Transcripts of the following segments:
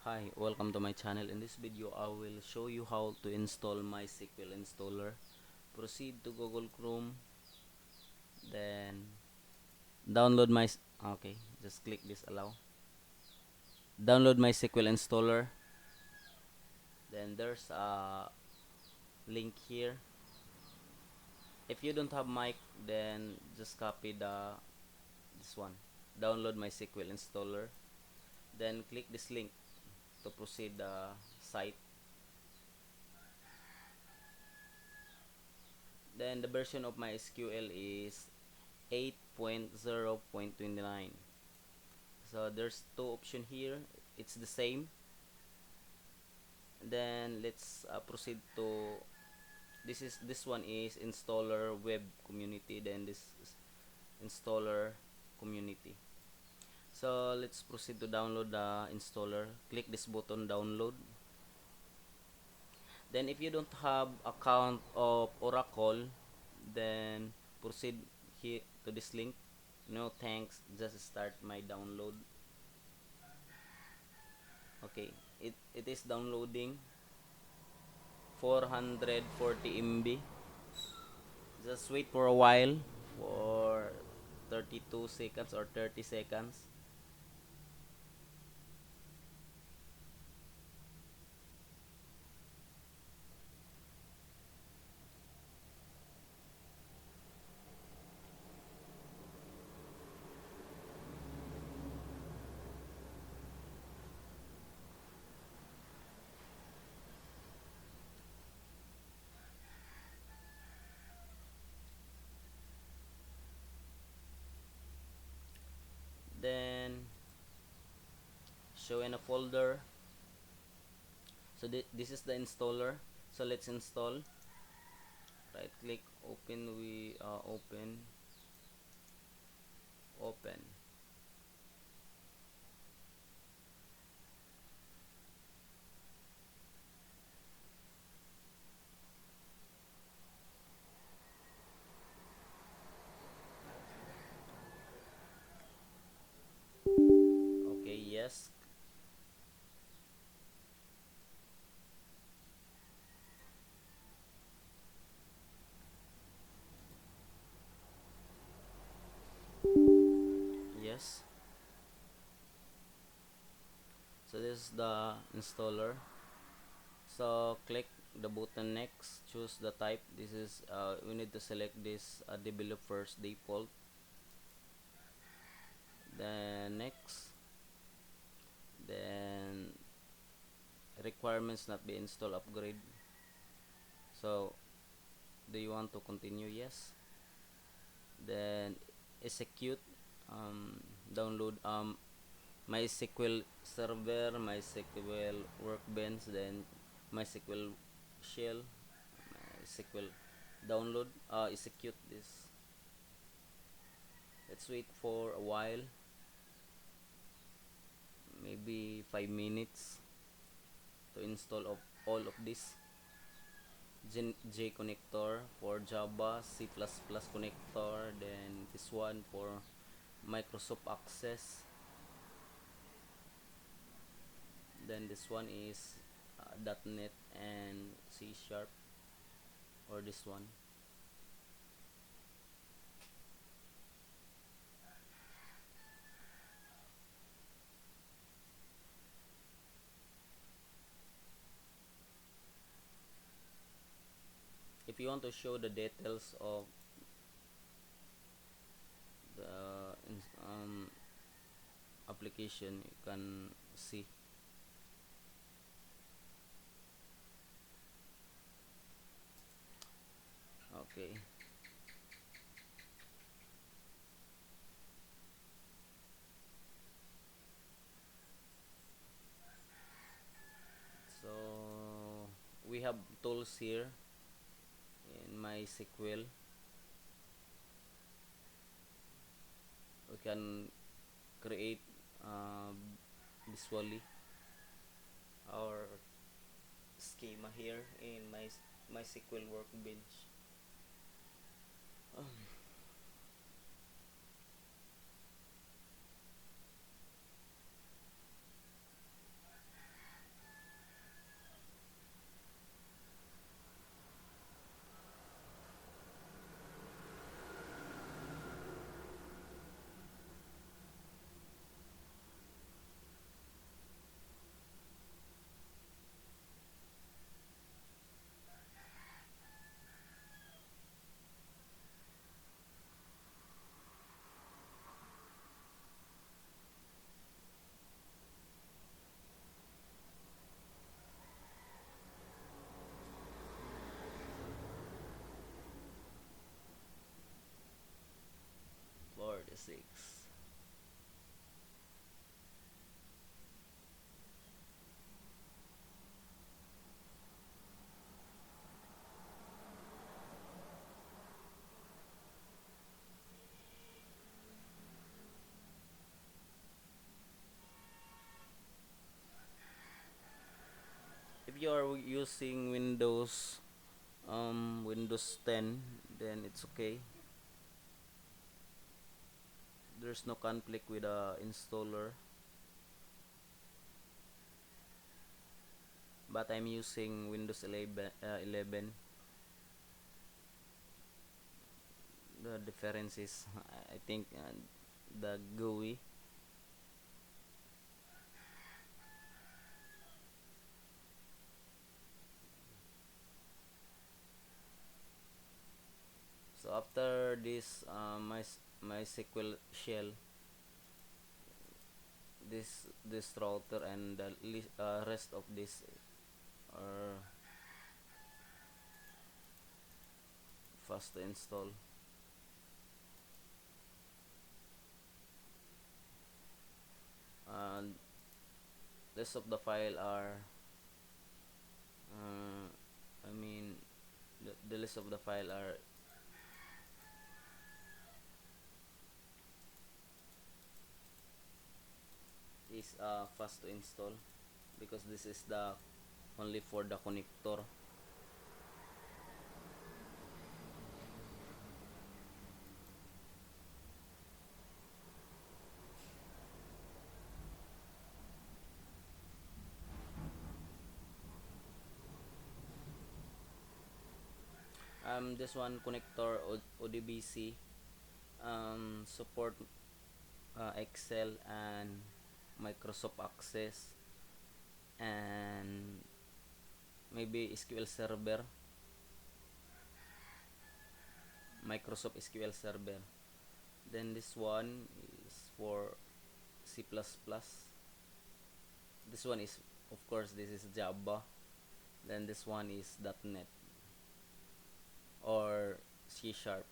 Hi, welcome to my channel. In this video, I will show you how to install MySQL installer. Proceed to Google Chrome, then download my. Okay, just click this allow. Download MySQL installer. Then there's a link here. If you don't have mic, then just copy this one. Download MySQL installer. Then click this link to proceed the site. Then the version of MySQL is 8.0.29. So there's two option here. It's the same. Then let's proceed to this one is installer web community, then this is installer community. So let's proceed to download the installer. Click this button, download. Then if you don't have account of Oracle, then proceed here to this link. No thanks, just start my download. Okay, it is downloading 440 MB. Just wait for a while for 32 seconds or 30 seconds. Then show in a folder. So this is the installer. So let's install. Right click, open. We open. Okay, yes. Yes. So this is the installer. So click the button next, choose the type. This is we need to select this developer's default. Then next, then requirements not be installed, upgrade. So do you want to continue? Yes. Then execute, download MySQL server, MySQL Workbench, then MySQL shell, MySQL download, execute this. Let's wait for a while, maybe 5 minutes to install of all of this. J connector for Java, C++ connector, then this one for Microsoft Access, then this one is .NET and C Sharp, or this one. If you want to show the details of the application, you can see. Okay, so we have tools here in MySQL. We can create visually our schema here in MySQL Workbench. 36. If you are using Windows 10, then it's okay. There's no conflict with the installer, but I'm using Windows 11. The difference is I think the GUI. So after this MySQL shell, this router and the rest of this are fast to install. And rest of the file are uh, I mean the list of the file are is fast to install because this is the only for the connector. This one connector ODBC support Excel and Microsoft Access and maybe SQL Server, Microsoft SQL Server. Then this one is for C++. This one is, of course, this is Java. Then this one is .NET or C Sharp.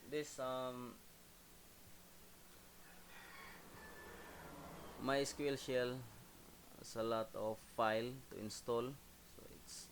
This MySQL shell has a lot of file to install, so it's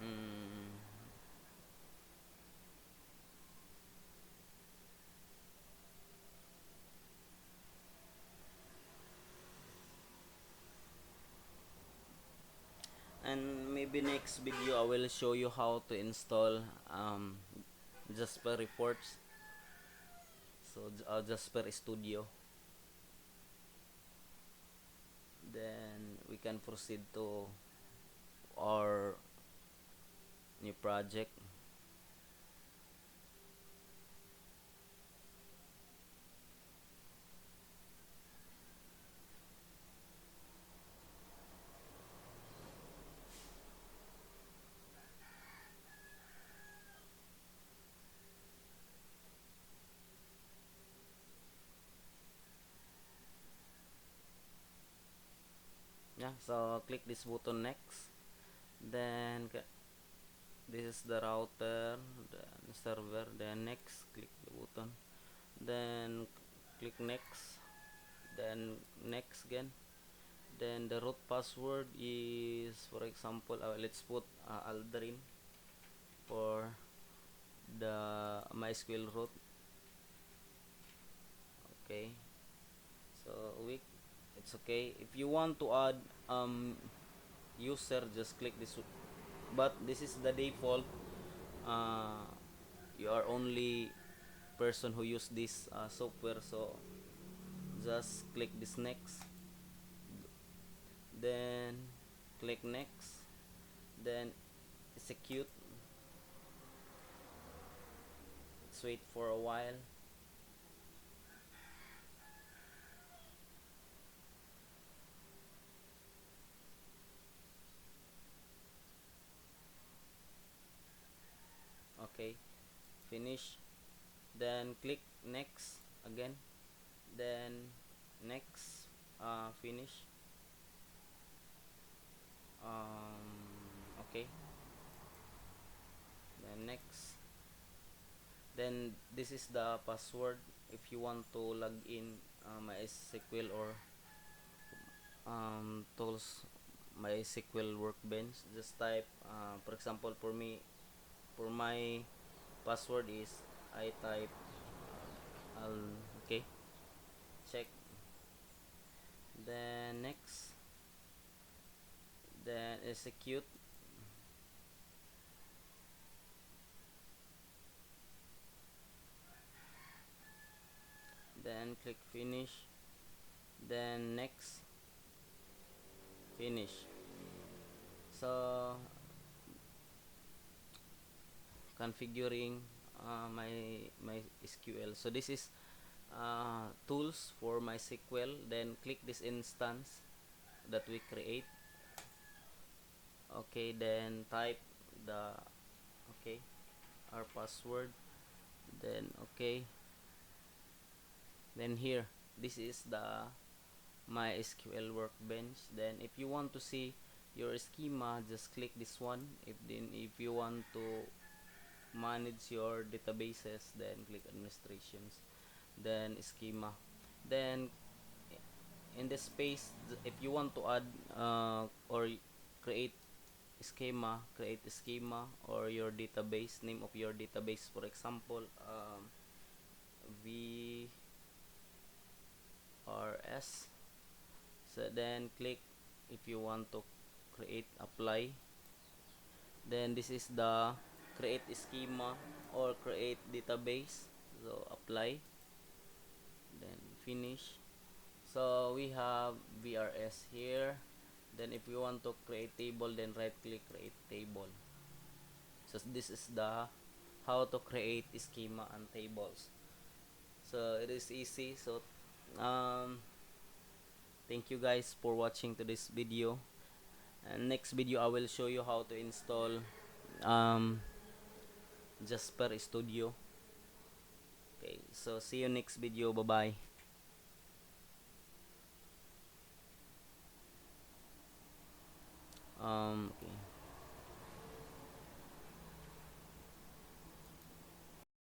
mm, and maybe next video I will show you how to install Jasper reports. So Jasper Studio. Then we can proceed to our new project. Yeah, so click this button next. Then this is the router, then server, then next, click the button. Then click next, then next again. Then the root password is, for example, let's put Aldrin for the MySQL root. Okay, so it's okay. If you want to add user, just click this, but this is the default. uh, you are only person who use this software, so just click this next, then click next, then execute. let's wait for a while. Okay, finish. Then click next again, then next, finish. Okay, then next. Then this is the password if you want to log in MySQL or tools MySQL Workbench. Just type, for example, for me, for my password is, I type, okay, check. Then next, then execute. Then click finish. Then next, finish. So configuring my SQL. So this is tools for MySQL. Then click this instance that we create. Okay, then type the, okay, our password. Then okay, then here, this is the MySQL Workbench. Then if you want to see your schema, just click this one. If you want to manage your databases, then click administrations, then schema. Then in this space, if you want to add or create create a schema or your database, name of your database, for example, VRS. So then click if you want to create, apply. Then this is the create schema or create database, so apply, then finish. So we have VRS here. Then if you want to create table, then right click create table. So this is the how to create schema and tables. So it is easy. So um thank you guys for watching to this video, and next video I will show you how to install um Jasper Studio. Okay, so see you next video. Bye bye.